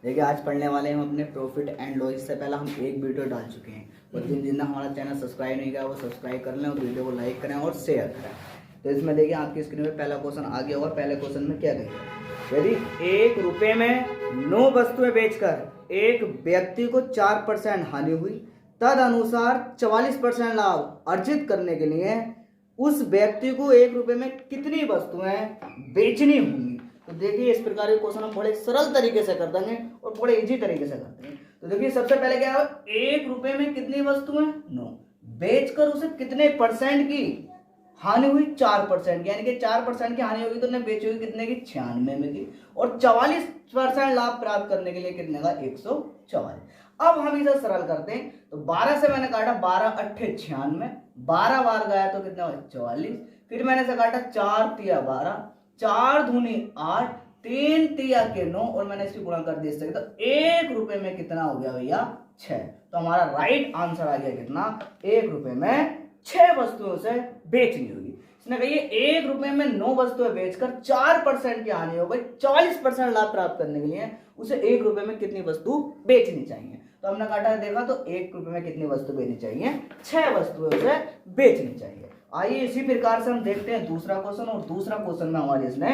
देखिए आज पढ़ने वाले हैं हम अपने प्रॉफिट एंड लॉस। इससे पहले हम एक वीडियो डाल चुके हैं और जिनने हमारा चैनल सब्सक्राइब नहीं किया वो सब्सक्राइब कर लें और वीडियो को लाइक करें और शेयर करें। तो इसमें देखिए आपकी स्क्रीन पे पहला क्वेश्चन आ गया होगा। पहले क्वेश्चन में क्या कहेगा, यदि 1 रुपये में 9 वस्तुएं बेचकर एक व्यक्ति को 4% हानि हुई, तद अनुसार 44% लाभ अर्जित करने के लिए उस व्यक्ति को 1 रुपये में कितनी वस्तुएं बेचनी होंगी। तो देखिए इस प्रकार के क्वेश्चन हम बड़े सरल तरीके से कर देंगे और बड़े इजी तरीके से करते हैं। तो देखिए सबसे पहले क्या है, 1 रुपये में कितनी वस्तुएं 9 बेचकर उसे कितने परसेंट की हानि हुई, 4%, यानी कि 4% की हानि होगी तो उन्हें बेची हुई कितने की 96 में की, और 44% लाभ प्राप्त करने के लिए कितने का 144। अब हम इसे सरल करते हैं। तो 12 से मैंने काटा 12 अट्ठे 96, 12 बार गया तो कितना हुआ 44, फिर मैंने से काटा 4 तिया 12, 4 दूनी 8, 3 तिया के 9 और मैंने इसकी गुणा कर दिया। तो 1 रुपये में कितना हो गया भैया 6। तो हमारा राइट आंसर आ गया कितना, 1 रुपये में 6 वस्तुओं से बेचनी होगी। इसने कही 1 रुपये में 9 वस्तुएं बेचकर 4% की हानि हो गई, 44% लाभ प्राप्त करने के लिए उसे 1 रुपये में कितनी वस्तु बेचनी चाहिए। तो हमने काटा देखा तो 1 रुपये में कितनी वस्तु बेचनी चाहिए, 6 वस्तुएं उसे बेचनी चाहिए। आइए इसी प्रकार से हम देखते हैं दूसरा क्वेश्चन, और दूसरा क्वेश्चन में हमारे इसने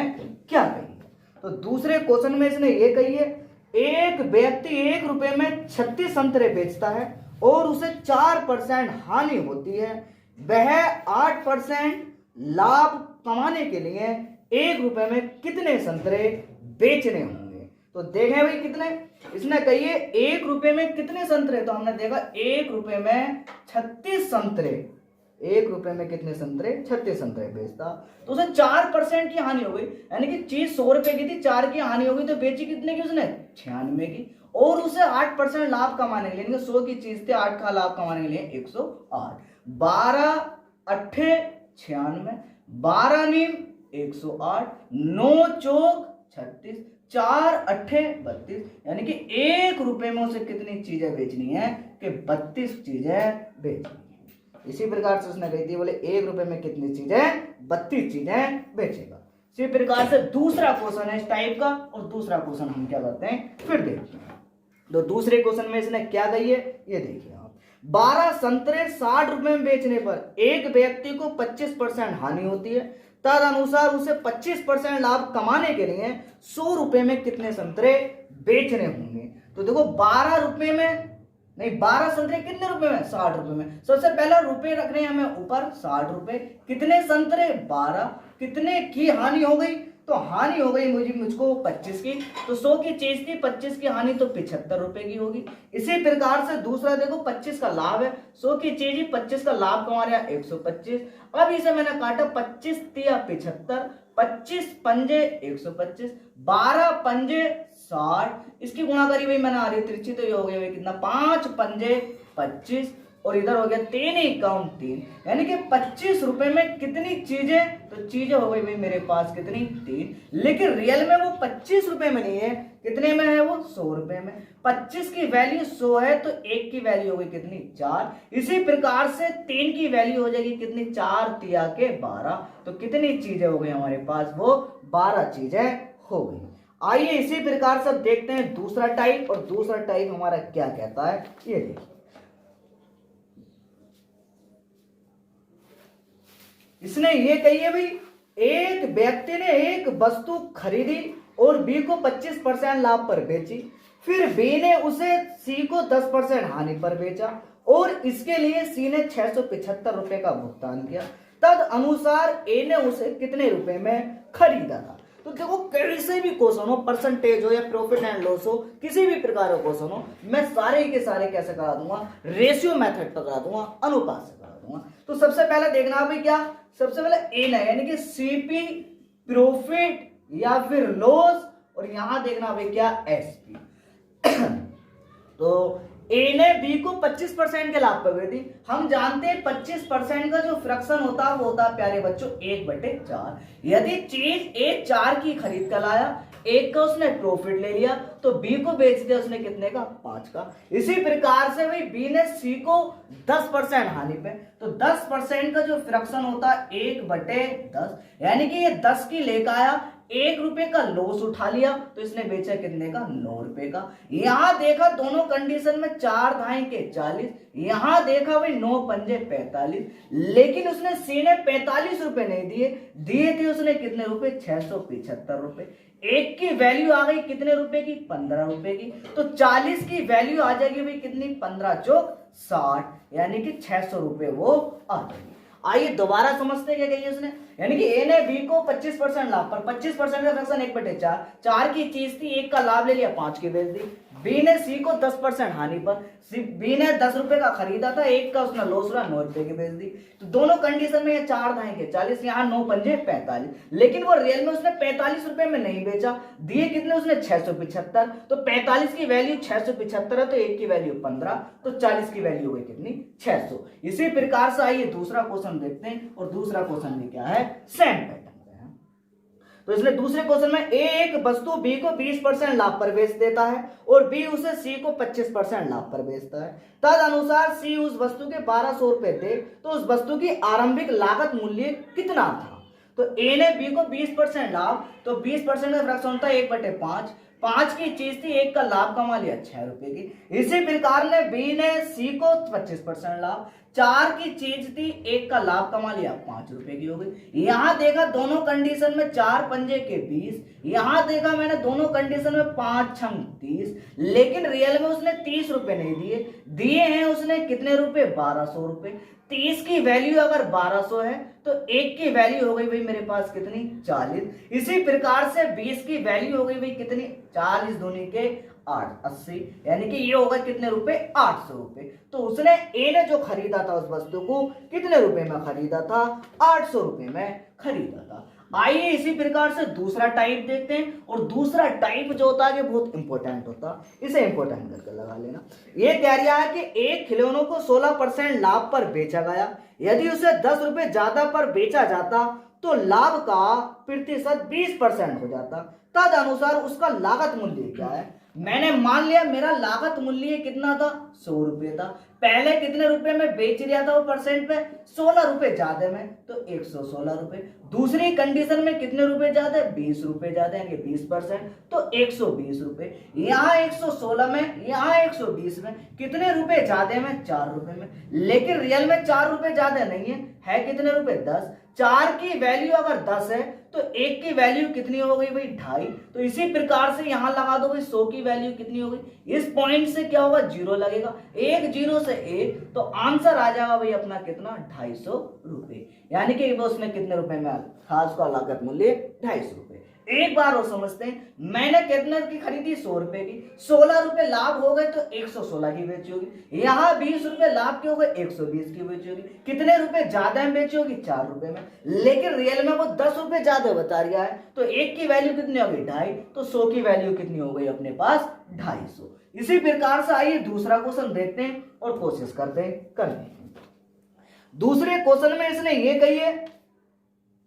क्या कही है। तो दूसरे क्वेश्चन में इसने ये कही है, एक व्यक्ति 1 रुपये में 36 संतरे बेचता है और उसे 4% हानि होती है। वह 8% लाभ कमाने के लिए 1 रुपये में कितने संतरे बेचने होंगे। तो देखें भाई कितने, इसने कही है 1 रुपये में कितने संतरे, तो हमने देखा 1 रुपये में 36 संतरे, 1 रुपये में कितने संतरे 36 संतरे बेचता, तो उसे 4% की हानि हो गई, यानी कि चीज 100 रुपए की थी, 4 की हानि हो गई तो बेची कितने की उसने 96 की, और उसे 8% लाभ कमाने के लिए, 100 की चीज थी 8 का लाभ कमाने के लिए 108, 12 अट्ठे 96, 12 नीम 108, 9 चौक 36, 4 अट्ठे 32, यानी कि 1 रुपये में उसे कितनी चीजें बेचनी है कि 32 चीजें बेचनी है। इसी प्रकार से उसने कही थी, बोले 1 रुपये में कितनी चीजें 32 चीजें बेचेगा। इसी प्रकार से दूसरा क्वेश्चन है इस टाइप का, और दूसरा क्वेश्चन हम क्या करते हैं फिर देखते हैं। तो दूसरे क्वेश्चन में इसने क्या कही है ये देखिए आप, 12 संतरे 60 रुपए में बेचने पर एक व्यक्ति को 25% हानि होती है, तद अनुसार उसे 25% लाभ कमाने के लिए 100 रुपए में कितने संतरे बेचने होंगे। तो देखो 12 रुपए में नहीं, 12 संतरे कितने रुपए में 60 रुपए में। सबसे पहला रुपए रख रहे हैं हमें ऊपर 60 रुपए, कितने संतरे 12, कितने की हानि हो गई, तो हानि हो गई मुझको 25 की, तो 100 की चीज थी 25 की हानि तो 75 रुपए की होगी। इसी प्रकार से दूसरा देखो 25 का लाभ है, 100 की चीज 25 का लाभ कमा रहा 125। अब इसे मैंने काटा 25 तिया 75, 25 पंजे 125, 12 पंजे 60, इसकी गुणा करी भाई मैंने आ रही तिरछी, तो ये हो गया भाई कितना 5 पंजे 25, और इधर हो गया 3 इक्यावन 3, यानी कि 25 रुपए में कितनी चीजें, तो चीजें हो गई भाई मेरे पास कितनी 3, लेकिन रियल में वो 25 रुपए में नहीं है, कितने में है वो 100 रुपए में। 25 की वैल्यू 100 है तो 1 की वैल्यू हो गई कितनी 4, इसी प्रकार से 3 की वैल्यू हो जाएगी कितनी 4 तिया के 12, तो कितनी चीजें हो गई हमारे पास, वो 12 चीजें हो गई। आइए इसी प्रकार से देखते हैं दूसरा टाइप, और दूसरा टाइप हमारा क्या कहता है ये देखिए। इसने ये कही है भाई, एक व्यक्ति ने एक वस्तु खरीदी और बी को 25% लाभ पर बेची, फिर बी ने उसे सी को 10% हानि पर बेचा, और इसके लिए सी ने 675 रुपए का भुगतान किया। तद अनुसार ए ने उसे कितने रुपए में खरीदा था। तो देखो कैसे भी क्वेश्चन हो, परसेंटेज हो या प्रॉफिट एंड लॉस हो, किसी भी प्रकार का क्वेश्चन हो, मैं सारे के सारे कैसे करा दूंगा, रेशियो मेथड पर करा दूंगा, अनुपात से करा दूंगा। तो सबसे पहले देखना भाई क्या, सबसे पहले ए ना यानी कि सीपी प्रॉफिट या फिर लॉस, और यहां देखना भाई क्या एसपी। तो ए ने बी को 25% के लाभ पर दी। हम जानते हैं 25% का जो फ्रैक्शन होता है वो होता है प्यारे बच्चों 1/4। यदि चीज ए 4 की खरीद कर लाया, 1 का उसने प्रॉफिट ले लिया, तो बी को बेच दिया उसने कितने का 5 का। इसी प्रकार से भाई बी ने सी को 10% हानि पे, तो 10% का जो फ्रैक्शन होता है 1/10, यानी कि ये 10 की लेकर आया, ₹1 का लॉस उठा लिया, तो इसने बेचा कितने का? ₹9 का। यहां देखा दोनों कंडीशन में 4 धाए के 40, यहां देखा भाई 9 पंजे 45, लेकिन उसने सी ने ₹45 नहीं दिए, दिए थे उसने कितने रुपए? ₹675। एक की वैल्यू आ गई कितने रुपए की? ₹15 की। तो 40 की वैल्यू आ जाएगी भाई कितनी? 15 चौक 60, यानी कि ₹600 वो आ जाएगी। आइए दोबारा समझते क्या कही उसने, यानी कि ए ने बी को 25% लाभ पर 25% का फ्रैक्शन 1/4, 4 की चीज थी, 1 का लाभ ले लिया, 5 की बेच दी। बी ने सी को 10% हानि पर, बी ने ₹10 का खरीदा था, 1 का उसने लॉस हुआ, ₹9 की बेच दी। तो दोनों कंडीशन में ये 4 धाए के 40, यहाँ 9 पंजे 45, लेकिन वो रियल में उसने ₹45 में नहीं बेचा, दिए कितने उसने? 675। तो 45 की वैल्यू 675 है, तो 1 की वैल्यू 15, तो 40 की वैल्यू हो गई कितनी? 600। इसी प्रकार से आइए दूसरा क्वेश्चन देखते हैं, और दूसरा क्वेश्चन में क्या है? Same pattern. तो इसलिए दूसरे क्वेश्चन में ए एक वस्तु बी को 20% लाभ पर बेच देता है और बी उसे सी को 25% लाभ पर बेचता है। तद अनुसार सी उस वस्तु के ₹1200 दे, तो उस वस्तु की आरंभिक लागत मूल्य कितना था? तो ए ने बी को 20% लाभ, तो 20% का फ्रैक्शन होता है 1/5, 5 की चीज थी, 1 का लाभ कमा लिया ₹6 की। इसी प्रकार ने बी ने सी को 25% लाभ, 4 की चीज थी, 1 का लाभ कमा लिया, ₹5 की हो गई। यहां देखा दोनों कंडीशन में 4 पंजे के 20, यहां देखा मैंने दोनों कंडीशन में 5 छंग 30, लेकिन रियल में उसने ₹30 नहीं दिए, दिए हैं उसने कितने रुपए? ₹1200। 30 की वैल्यू अगर 1200 है, तो 1 की वैल्यू हो गई भाई मेरे पास कितनी? 40। इसी प्रकार से 20 की वैल्यू हो गई भाई कितनी? 40 दूनी के 8, 80, यानी कि ये होगा कितने रुपए? ₹800। तो उसने ए ने जो खरीदा था उस वस्तु को कितने रुपए में खरीदा था? ₹800 में खरीदा था। आइए इसी प्रकार से दूसरा टाइप देखते हैं, और दूसरा टाइप जो होता है ये बहुत इंपॉर्टेंट होता है, इसे इंपॉर्टेंट करके लगा लेना। ये कह रहा है कि एक खिलौनों को 16% लाभ पर बेचा गया, यदि उसे ₹10 ज्यादा पर बेचा जाता तो लाभ का प्रतिशत 20% हो जाता, तद अनुसार उसका लागत मूल्य क्या है? मैंने मान लिया मेरा लागत मूल्य कितना था? ₹100 था। पहले कितने रुपए में बेच दिया था वो परसेंट पे? ₹16 ज्यादा में, तो ₹116। दूसरी कंडीशन में कितने रुपए ज्यादा? ₹20 ज्यादा, यानी 20%, तो ₹120। यहाँ 116 में, यहाँ 120 में, कितने रुपए ज्यादा में? ₹4 में, लेकिन रियल में ₹4 ज्यादा नहीं है कितने रुपए? 10। 4 की वैल्यू अगर 10 है, तो 1 की वैल्यू कितनी हो गई भाई? 2.5। तो इसी प्रकार से यहां लगा दो भाई 100 की वैल्यू कितनी हो गई? इस पॉइंट से क्या होगा? 0 लगेगा, 1 0 से 1, तो आंसर आ जाएगा भाई अपना कितना? ₹250, यानी कि वो उसमें कितने रुपए में था उसका लागत मूल्य? ₹250। एक बार और समझते हैं, मैंने कितने की खरीदी? ₹100 की, ₹16 लाभ हो गए तो 116 की बेची होगी, यहाँ ₹20 लाभ के हो गए 120 की बेची होगी। कितने रुपए ज्यादा में बेची होगी? ₹4 में, लेकिन रियल में वो ₹10 ज्यादा बता रहा है, तो 1 की वैल्यू कितनी होगी? 2.5, तो 100 की वैल्यू कितनी हो गई अपने पास? 250। इसी प्रकार से आइए दूसरा क्वेश्चन देखते हैं और कोशिश करते हैं करने की। दूसरे क्वेश्चन में इसने ये कही है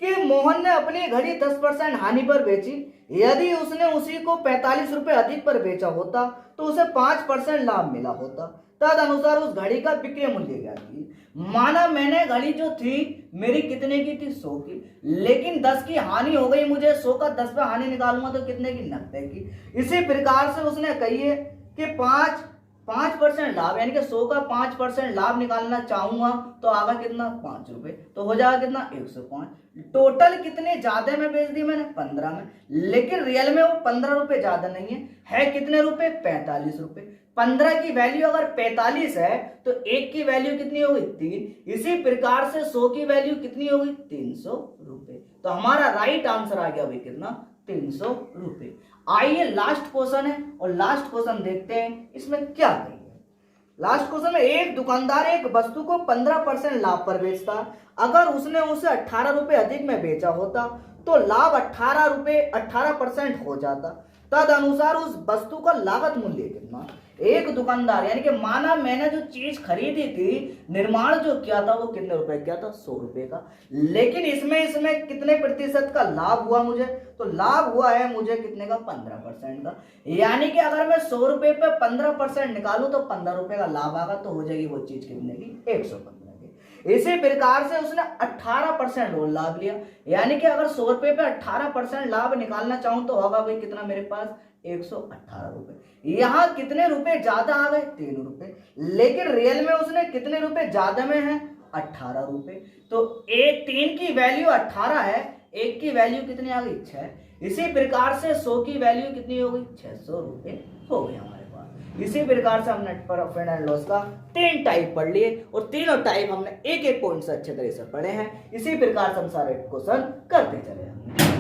कि मोहन ने अपनी घड़ी 10% हानि पर बेची, यदि उसने उसी को ₹45 अधिक पर बेचा होता तो उसे 5% लाभ मिला होता, तद अनुसार उस घड़ी का विक्रय मूल्य क्या थी? माना मैंने घड़ी जो थी मेरी कितने की थी? 100 की, लेकिन 10 की हानि हो गई, मुझे 100 का 10 पे हानि निकालूंगा तो कितने की? 90 की। इसी प्रकार से उसने कही है कि 5% लाभ, यानी कि 100 का 5% लाभ निकालना चाहूंगा तो आगा कितना? ₹5, तो हो जाएगा कितना? 105। टोटल कितने ज्यादा में बेच दी मैंने? 15 में, लेकिन रियल में वो ₹15 ज्यादा नहीं है कितने रुपए? ₹45। 15 की वैल्यू अगर 45 है, तो 1 की वैल्यू कितनी होगी? 3। इसी प्रकार से 100 की वैल्यू कितनी होगी? ₹300। तो हमारा राइट आंसर आ गया भाई कितना? ₹300। आइए लास्ट क्वेश्चन है, और लास्ट क्वेश्चन देखते हैं इसमें क्या कही है। लास्ट क्वेश्चन में एक दुकानदार एक वस्तु को 15% लाभ पर बेचता, अगर उसने उसे ₹18 अधिक में बेचा होता तो लाभ 18% हो जाता, तद अनुसार उस वस्तु का लागत मूल्य कितना? एक दुकानदार, यानी कि माना मैंने जो चीज खरीदी थी, निर्माण जो किया था वो कितने रुपए किया था? ₹100 का, लेकिन इसमें कितने प्रतिशत का लाभ हुआ मुझे? तो लाभ हुआ है मुझे कितने का? 15% का, यानी कि अगर मैं ₹100 पे 15% निकालू तो ₹15 का लाभ आगा, तो हो जाएगी वो चीज कितने की? 115 की। इसी प्रकार से उसने 18% और लाभ लिया, यानी कि अगर 100 रुपए पे 18% लाभ निकालना चाहूं तो होगा भाई कितना मेरे पास 118 रुपए। यहाँ कितने रुपए ज्यादा आ गए 3 रुपए, लेकिन रियल में उसने कितने रुपए ज्यादा में है 18 रुपए। तो एक 3 की वैल्यू 18 है, एक की वैल्यू कितनी आ गई 6। इसी प्रकार से 100 की वैल्यू कितनी हो गई 600 रुपए हो गई हमारे पास। इसी प्रकार से हमने प्रॉफिट एंड लॉस का 3 टाइप पढ़ लिए और तीनों टाइप हमने एक एक पॉइंट से अच्छे तरह से पढ़े हैं। इसी प्रकार से हम सारे क्वेश्चन करते चले हैं।